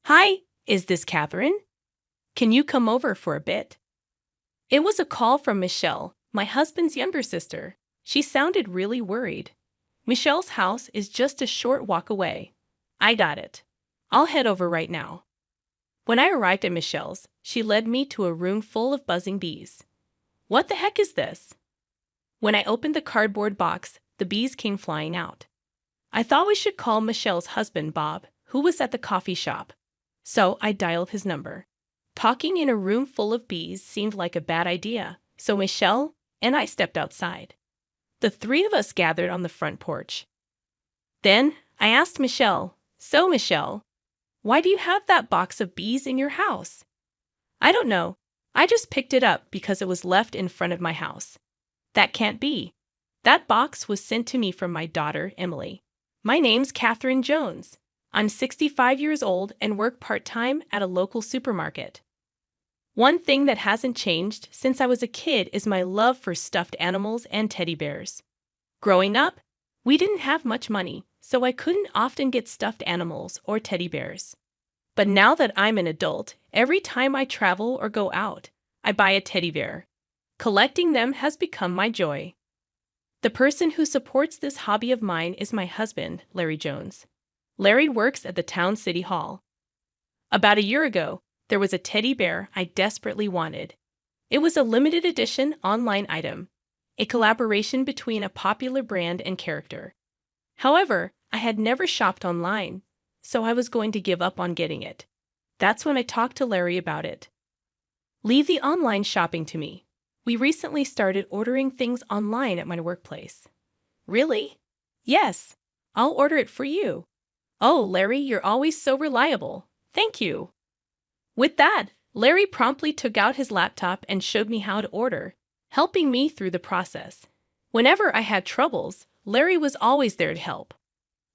Hi, is this Catherine? Can you come over for a bit? It was a call from Michelle, my husband's younger sister. She sounded really worried. Michelle's house is just a short walk away. I got it. I'll head over right now. When I arrived at Michelle's, she led me to a room full of buzzing bees. What the heck is this? When I opened the cardboard box, the bees came flying out. I thought we should call Michelle's husband, Bob, who was at the coffee shop. So I dialed his number. Talking in a room full of bees seemed like a bad idea, so Michelle and I stepped outside. The three of us gathered on the front porch. Then I asked Michelle, "So, Michelle, why do you have that box of bees in your house?" "I don't know. I just picked it up because it was left in front of my house." "That can't be. That box was sent to me from my daughter, Emily. My name's Catherine Jones. I'm 65 years old and work part-time at a local supermarket. One thing that hasn't changed since I was a kid is my love for stuffed animals and teddy bears. Growing up, we didn't have much money, so I couldn't often get stuffed animals or teddy bears. But now that I'm an adult, every time I travel or go out, I buy a teddy bear. Collecting them has become my joy. The person who supports this hobby of mine is my husband, Larry Jones. Larry works at the town city hall. About a year ago, there was a teddy bear I desperately wanted. It was a limited edition online item, a collaboration between a popular brand and character. However, I had never shopped online, so I was going to give up on getting it. That's when I talked to Larry about it. "Leave the online shopping to me. We recently started ordering things online at my workplace." "Really?" "Yes. I'll order it for you." "Oh, Larry, you're always so reliable. Thank you." With that, Larry promptly took out his laptop and showed me how to order, helping me through the process. Whenever I had troubles, Larry was always there to help.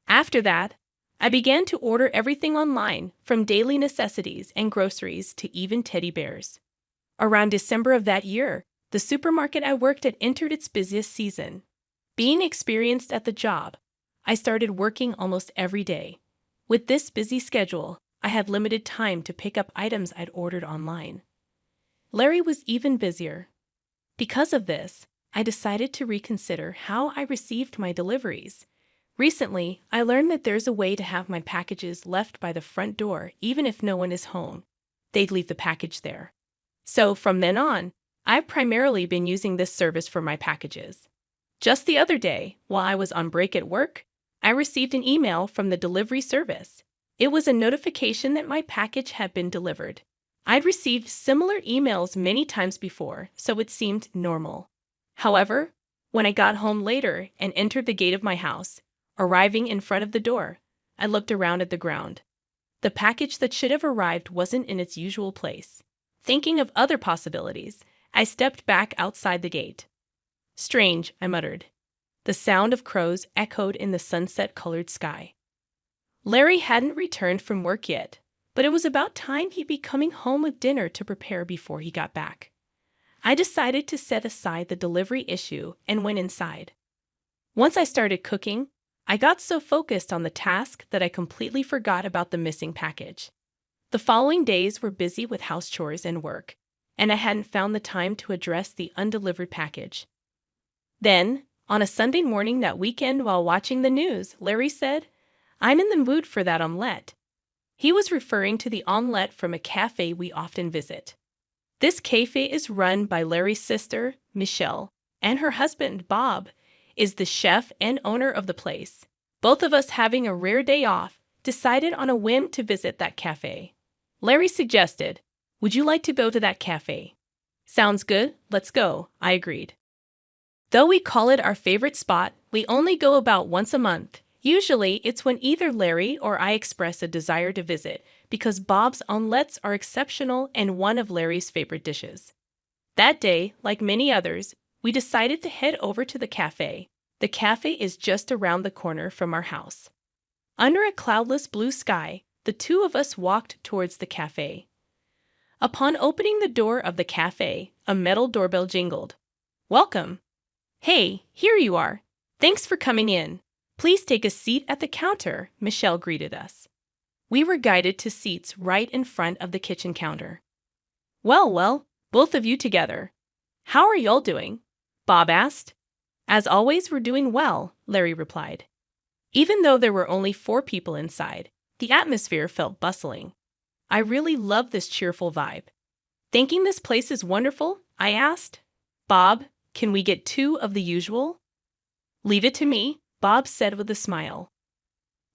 After that, I began to order everything online, from daily necessities and groceries to even teddy bears. Around December of that year, the supermarket I worked at entered its busiest season. Being experienced at the job, I started working almost every day. With this busy schedule, I had limited time to pick up items I'd ordered online. Larry was even busier. Because of this, I decided to reconsider how I received my deliveries. Recently, I learned that there's a way to have my packages left by the front door even if no one is home. They'd leave the package there. So from then on, I've primarily been using this service for my packages. Just the other day, while I was on break at work, I received an email from the delivery service. It was a notification that my package had been delivered. I'd received similar emails many times before, so it seemed normal. However, when I got home later and entered the gate of my house, arriving in front of the door, I looked around at the ground. The package that should have arrived wasn't in its usual place. Thinking of other possibilities, I stepped back outside the gate. "Strange," I muttered. The sound of crows echoed in the sunset-colored sky. Larry hadn't returned from work yet, but it was about time he'd be coming home with dinner to prepare before he got back. I decided to set aside the delivery issue and went inside. Once I started cooking, I got so focused on the task that I completely forgot about the missing package. The following days were busy with house chores and work, and I hadn't found the time to address the undelivered package. Then, on a Sunday morning that weekend while watching the news, Larry said, "I'm in the mood for that omelette." He was referring to the omelette from a cafe we often visit. This cafe is run by Larry's sister, Michelle, and her husband, Bob, is the chef and owner of the place. Both of us, having a rare day off, decided on a whim to visit that cafe. Larry suggested, "Would you like to go to that cafe?" "Sounds good, let's go," I agreed. Though we call it our favorite spot, we only go about once a month. Usually, it's when either Larry or I express a desire to visit, because Bob's omelettes are exceptional and one of Larry's favorite dishes. That day, like many others, we decided to head over to the cafe. The cafe is just around the corner from our house. Under a cloudless blue sky, the two of us walked towards the cafe. Upon opening the door of the cafe, a metal doorbell jingled. "Welcome." "Hey, here you are. Thanks for coming in. Please take a seat at the counter," Michelle greeted us. We were guided to seats right in front of the kitchen counter. Well, both of you together. How are y'all doing? Bob asked. As always, we're doing well, Larry replied. Even though there were only 4 people inside, the atmosphere felt bustling. I really love this cheerful vibe. Thinking this place is wonderful, I asked. Bob, can we get 2 of the usual? Leave it to me, Bob said with a smile.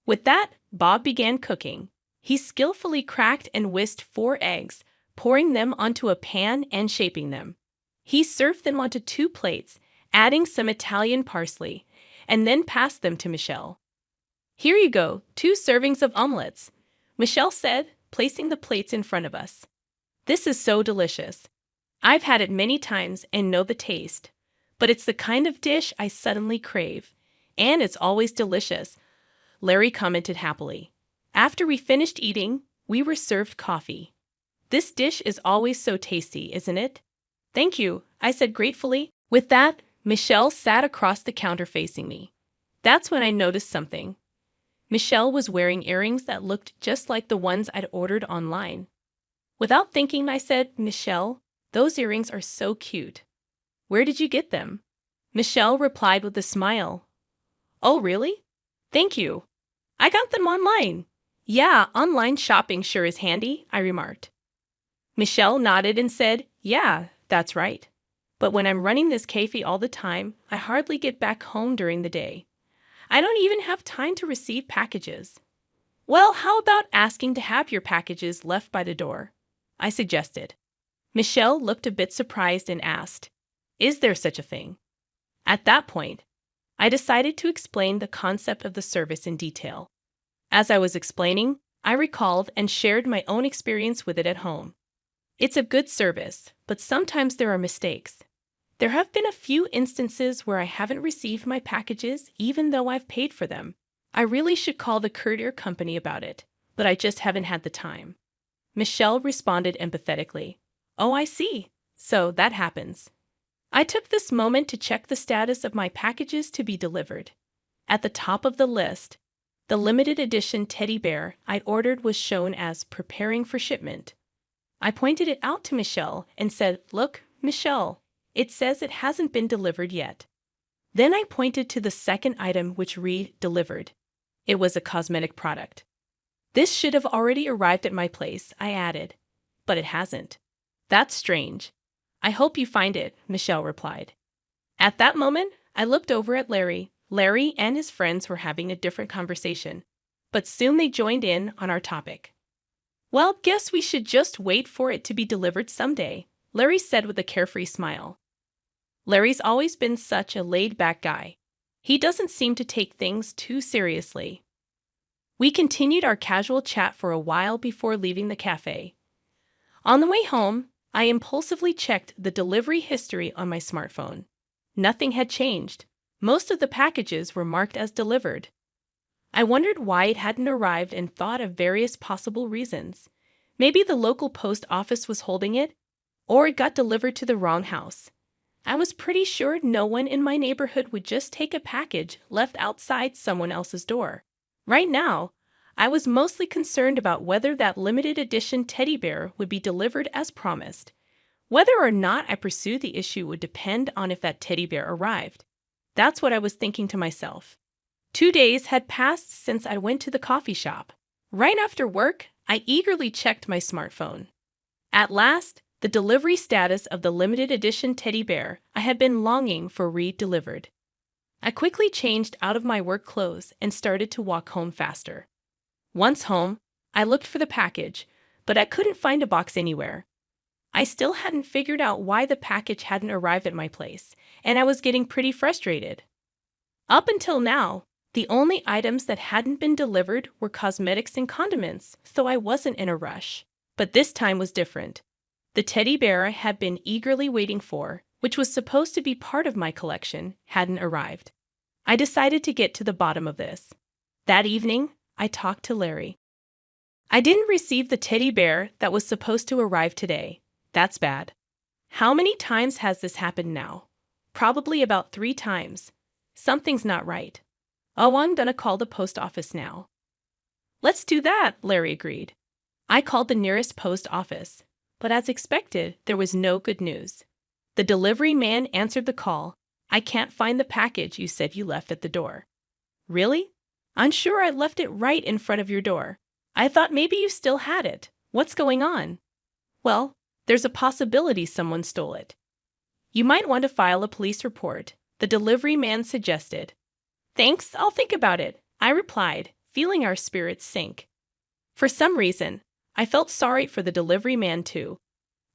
With that, Bob began cooking. He skillfully cracked and whisked 4 eggs, pouring them onto a pan and shaping them. He served them onto 2 plates, adding some Italian parsley, and then passed them to Michelle. Here you go, 2 servings of omelets, Michelle said, placing the plates in front of us. This is so delicious. I've had it many times and know the taste, but it's the kind of dish I suddenly crave. And it's always delicious, Larry commented happily. After we finished eating, we were served coffee. This dish is always so tasty, isn't it? Thank you, I said gratefully. With that, Michelle sat across the counter facing me. That's when I noticed something. Michelle was wearing earrings that looked just like the ones I'd ordered online. Without thinking, I said, Michelle, those earrings are so cute. Where did you get them? Michelle replied with a smile. Oh, really? Thank you. I got them online. Yeah, online shopping sure is handy, I remarked. Michelle nodded and said, yeah, that's right. But when I'm running this cafe all the time, I hardly get back home during the day. I don't even have time to receive packages. Well, how about asking to have your packages left by the door? I suggested. Michelle looked a bit surprised and asked, is there such a thing? At that point, I decided to explain the concept of the service in detail. As I was explaining, I recalled and shared my own experience with it at home. It's a good service, but sometimes there are mistakes. There have been a few instances where I haven't received my packages even though I've paid for them. I really should call the courier company about it, but I just haven't had the time. Michelle responded empathetically. Oh, I see. So that happens. I took this moment to check the status of my packages to be delivered. At the top of the list, the limited edition teddy bear I'd ordered was shown as preparing for shipment. I pointed it out to Michelle and said, look, Michelle, it says it hasn't been delivered yet. Then I pointed to the second item which read delivered. It was a cosmetic product. This should have already arrived at my place, I added, but it hasn't. That's strange. I hope you find it, Michelle replied. At that moment, I looked over at Larry. Larry and his friends were having a different conversation, but soon they joined in on our topic. Well, guess we should just wait for it to be delivered someday, Larry said with a carefree smile. Larry's always been such a laid-back guy. He doesn't seem to take things too seriously. We continued our casual chat for a while before leaving the cafe. On the way home, I impulsively checked the delivery history on my smartphone. Nothing had changed. Most of the packages were marked as delivered. I wondered why it hadn't arrived and thought of various possible reasons. Maybe the local post office was holding it, or it got delivered to the wrong house. I was pretty sure no one in my neighborhood would just take a package left outside someone else's door. Right now, I was mostly concerned about whether that limited edition teddy bear would be delivered as promised. Whether or not I pursued the issue would depend on if that teddy bear arrived. That's what I was thinking to myself. 2 days had passed since I went to the coffee shop. Right after work, I eagerly checked my smartphone. At last, the delivery status of the limited edition teddy bear I had been longing for re-delivered. I quickly changed out of my work clothes and started to walk home faster. Once home, I looked for the package, but I couldn't find a box anywhere. I still hadn't figured out why the package hadn't arrived at my place, and I was getting pretty frustrated. Up until now, the only items that hadn't been delivered were cosmetics and condiments, so I wasn't in a rush. But this time was different. The teddy bear I had been eagerly waiting for, which was supposed to be part of my collection, hadn't arrived. I decided to get to the bottom of this. That evening, I talked to Larry. I didn't receive the teddy bear that was supposed to arrive today. That's bad. How many times has this happened now? Probably about 3 times. Something's not right. Oh, I'm gonna call the post office now. Let's do that, Larry agreed. I called the nearest post office, but as expected, there was no good news. The delivery man answered the call. I can't find the package you said you left at the door. Really? I'm sure I left it right in front of your door. I thought maybe you still had it. What's going on? Well, there's a possibility someone stole it. You might want to file a police report, the delivery man suggested. Thanks, I'll think about it, I replied, feeling our spirits sink. For some reason, I felt sorry for the delivery man too.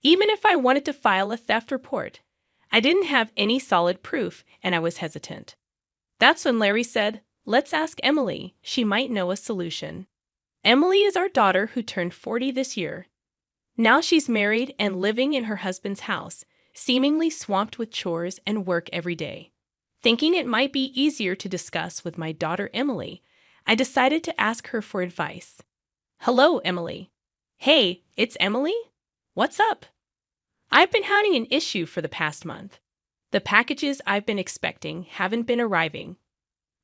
Even if I wanted to file a theft report, I didn't have any solid proof and I was hesitant. That's when Larry said, "Let's ask Emily, she might know a solution." Emily is our daughter who turned 40 this year. Now she's married and living in her husband's house, seemingly swamped with chores and work every day. Thinking it might be easier to discuss with my daughter Emily, I decided to ask her for advice. Hello, Emily. Hey, it's Emily? What's up? I've been having an issue for the past month. The packages I've been expecting haven't been arriving.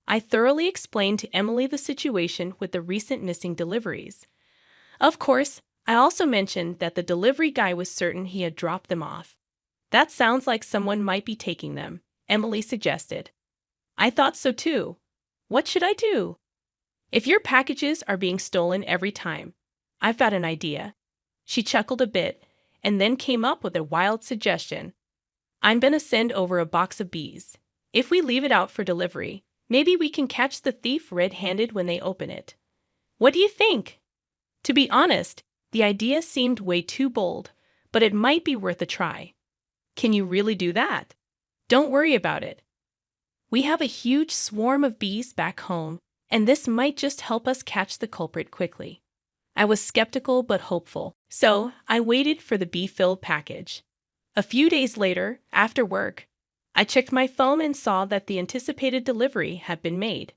I thoroughly explained to Emily the situation with the recent missing deliveries. Of course, I also mentioned that the delivery guy was certain he had dropped them off. That sounds like someone might be taking them, Emily suggested. I thought so too. What should I do? If your packages are being stolen every time, I've got an idea. She chuckled a bit and then came up with a wild suggestion. I'm going to send over a box of bees. If we leave it out for delivery, maybe we can catch the thief red-handed when they open it. What do you think? To be honest, the idea seemed way too bold, but it might be worth a try. Can you really do that? Don't worry about it. We have a huge swarm of bees back home, and this might just help us catch the culprit quickly. I was skeptical but hopeful, so I waited for the bee-filled package. A few days later, after work, I checked my phone and saw that the anticipated delivery had been made.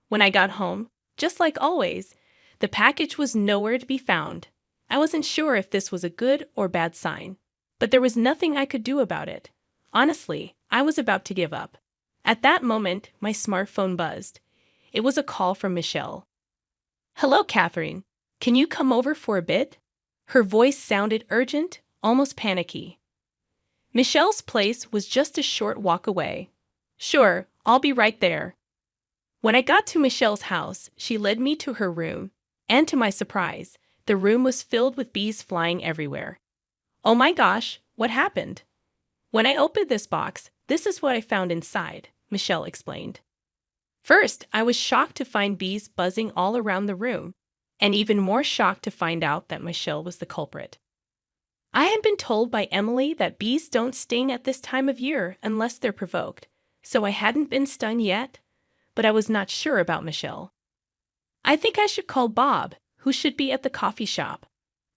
When I got home, just like always, the package was nowhere to be found. I wasn't sure if this was a good or bad sign, but there was nothing I could do about it. Honestly, I was about to give up. At that moment, my smartphone buzzed. It was a call from Michelle. Hello, Catherine. Can you come over for a bit? Her voice sounded urgent, almost panicky. Michelle's place was just a short walk away. Sure, I'll be right there. When I got to Michelle's house, she led me to her room, and to my surprise, the room was filled with bees flying everywhere. Oh my gosh, what happened? When I opened this box, this is what I found inside, Michelle explained. First, I was shocked to find bees buzzing all around the room, and even more shocked to find out that Michelle was the culprit. I had been told by Emily that bees don't sting at this time of year unless they're provoked, so I hadn't been stung yet, but I was not sure about Michelle. I think I should call Bob, who should be at the coffee shop,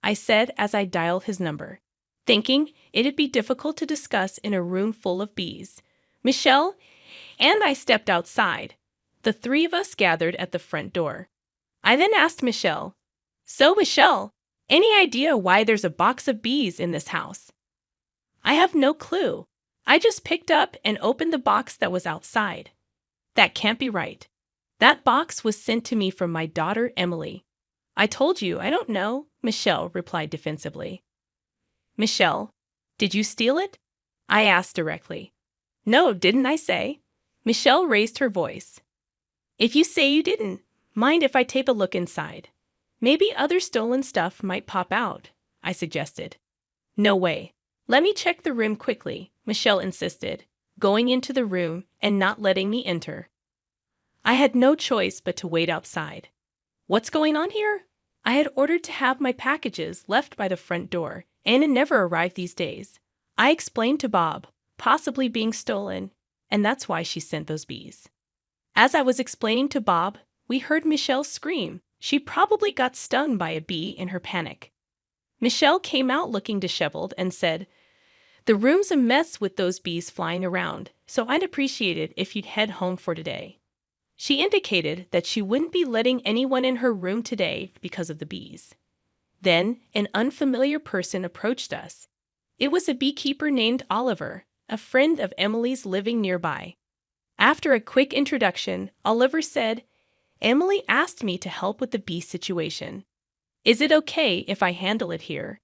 I said as I dialed his number, thinking it'd be difficult to discuss in a room full of bees. Michelle and I stepped outside. The three of us gathered at the front door. I then asked Michelle, "So, Michelle, any idea why there's a box of bees in this house?" "I have no clue. I just picked up and opened the box that was outside." "That can't be right. That box was sent to me from my daughter Emily." "I told you, I don't know," Michelle replied defensively. "Michelle, did you steal it?" I asked directly. "No, didn't I say?" Michelle raised her voice. "If you say you didn't, mind if I take a look inside? Maybe other stolen stuff might pop out," I suggested. "No way. Let me check the room quickly," Michelle insisted, going into the room and not letting me enter. I had no choice but to wait outside. What's going on here? I had ordered to have my packages left by the front door, and it never arrived these days. I explained to Bob, possibly being stolen, and that's why she sent those bees. As I was explaining to Bob, we heard Michelle scream. She probably got stung by a bee in her panic. Michelle came out looking disheveled and said, "The room's a mess with those bees flying around, so I'd appreciate it if you'd head home for today." She indicated that she wouldn't be letting anyone in her room today because of the bees. Then an unfamiliar person approached us. It was a beekeeper named Oliver, a friend of Emily's living nearby. After a quick introduction, Oliver said, Emily asked me to help with the bee situation. Is it okay if I handle it here?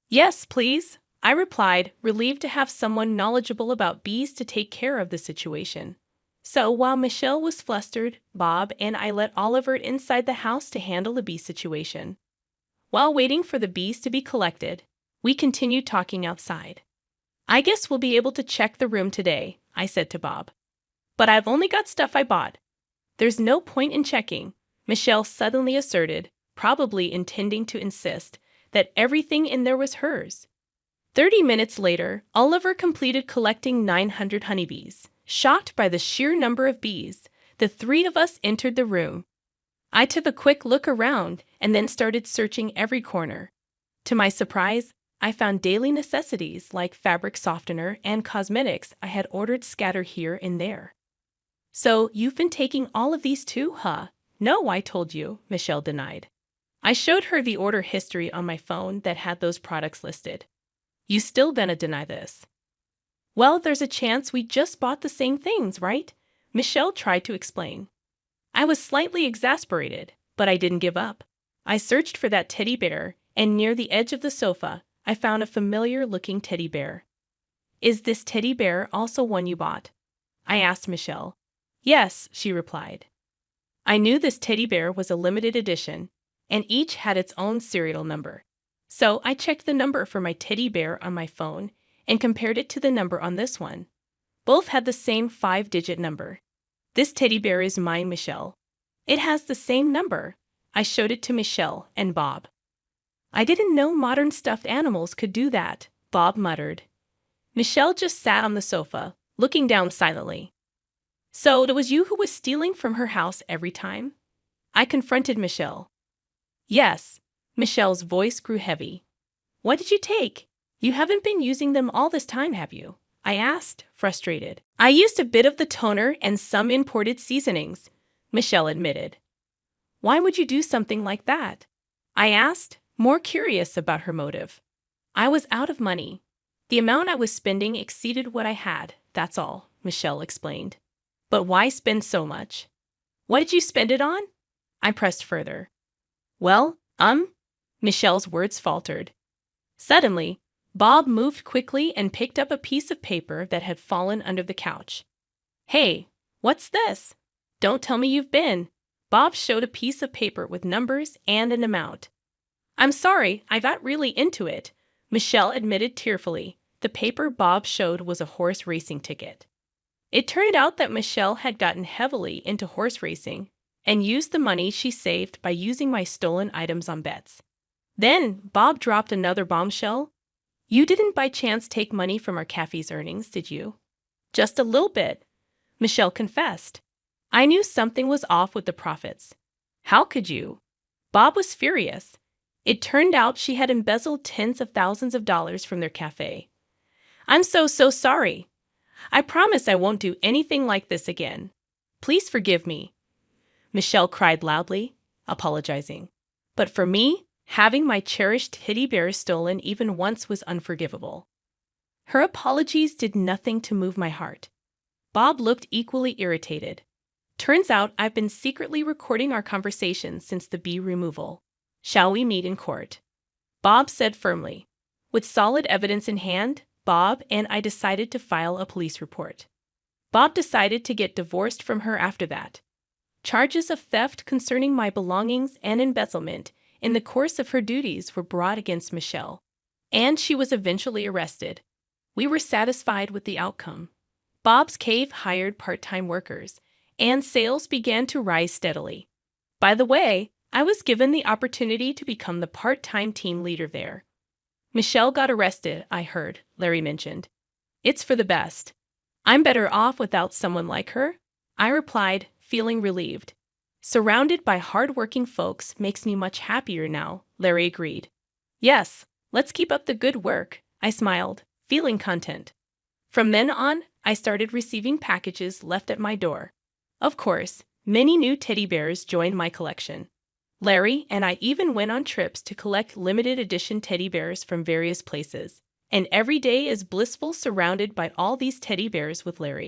Yes, please, I replied, relieved to have someone knowledgeable about bees to take care of the situation. So while Michelle was flustered, Bob and I let Oliver inside the house to handle the bee situation. While waiting for the bees to be collected, we continued talking outside. I guess we'll be able to check the room today, I said to Bob. But I've only got stuff I bought. There's no point in checking, Michelle suddenly asserted, probably intending to insist that everything in there was hers. 30 minutes later, Oliver completed collecting 900 honeybees. Shocked by the sheer number of bees, the three of us entered the room. I took a quick look around and then started searching every corner. To my surprise, I found daily necessities like fabric softener and cosmetics I had ordered scattered here and there. So, you've been taking all of these too, huh? No, I told you, Michelle denied. I showed her the order history on my phone that had those products listed. You still gonna deny this? Well, there's a chance we just bought the same things, right? Michelle tried to explain. I was slightly exasperated, but I didn't give up. I searched for that teddy bear, and near the edge of the sofa, I found a familiar-looking teddy bear. Is this teddy bear also one you bought? I asked Michelle. Yes, she replied. I knew this teddy bear was a limited edition, and each had its own serial number. So I checked the number for my teddy bear on my phone and compared it to the number on this one. Both had the same 5-digit number. This teddy bear is mine, Michelle. It has the same number. I showed it to Michelle and Bob. I didn't know modern stuffed animals could do that, Bob muttered. Michelle just sat on the sofa, looking down silently. So it was you who was stealing from her house every time? I confronted Michelle. Yes. Michelle's voice grew heavy. What did you take? You haven't been using them all this time, have you? I asked, frustrated. I used a bit of the toner and some imported seasonings, Michelle admitted. Why would you do something like that? I asked, more curious about her motive. I was out of money. The amount I was spending exceeded what I had, that's all, Michelle explained. But why spend so much? What did you spend it on? I pressed further. Well, Michelle's words faltered. Suddenly, Bob moved quickly and picked up a piece of paper that had fallen under the couch. Hey, what's this? Don't tell me you've been. Bob showed a piece of paper with numbers and an amount. I'm sorry, I got really into it, Michelle admitted tearfully. The paper Bob showed was a horse racing ticket. It turned out that Michelle had gotten heavily into horse racing and used the money she saved by using my stolen items on bets. Then Bob dropped another bombshell. You didn't by chance take money from our cafe's earnings, did you? Just a little bit, Michelle confessed. I knew something was off with the profits. How could you? Bob was furious. It turned out she had embezzled tens of thousands of dollars from their cafe. I'm so sorry. I promise I won't do anything like this again. Please forgive me, Michelle cried loudly, apologizing. But for me, having my cherished teddy bear stolen even once was unforgivable. Her apologies did nothing to move my heart. Bob looked equally irritated. Turns out I've been secretly recording our conversation since the bee removal. Shall we meet in court? Bob said firmly. With solid evidence in hand, Bob and I decided to file a police report. Bob decided to get divorced from her after that. Charges of theft concerning my belongings and embezzlement in the course of her duties were brought against Michelle, and she was eventually arrested. We were satisfied with the outcome. Bob's cave hired part-time workers, and sales began to rise steadily. By the way, I was given the opportunity to become the part-time team leader there. Michelle got arrested, I heard, Larry mentioned. It's for the best. I'm better off without someone like her, I replied, feeling relieved. Surrounded by hard-working folks makes me much happier now, Larry agreed. Yes, let's keep up the good work, I smiled, feeling content. From then on, I started receiving packages left at my door. Of course, many new teddy bears joined my collection. Larry and I even went on trips to collect limited edition teddy bears from various places. And every day is blissful surrounded by all these teddy bears with Larry.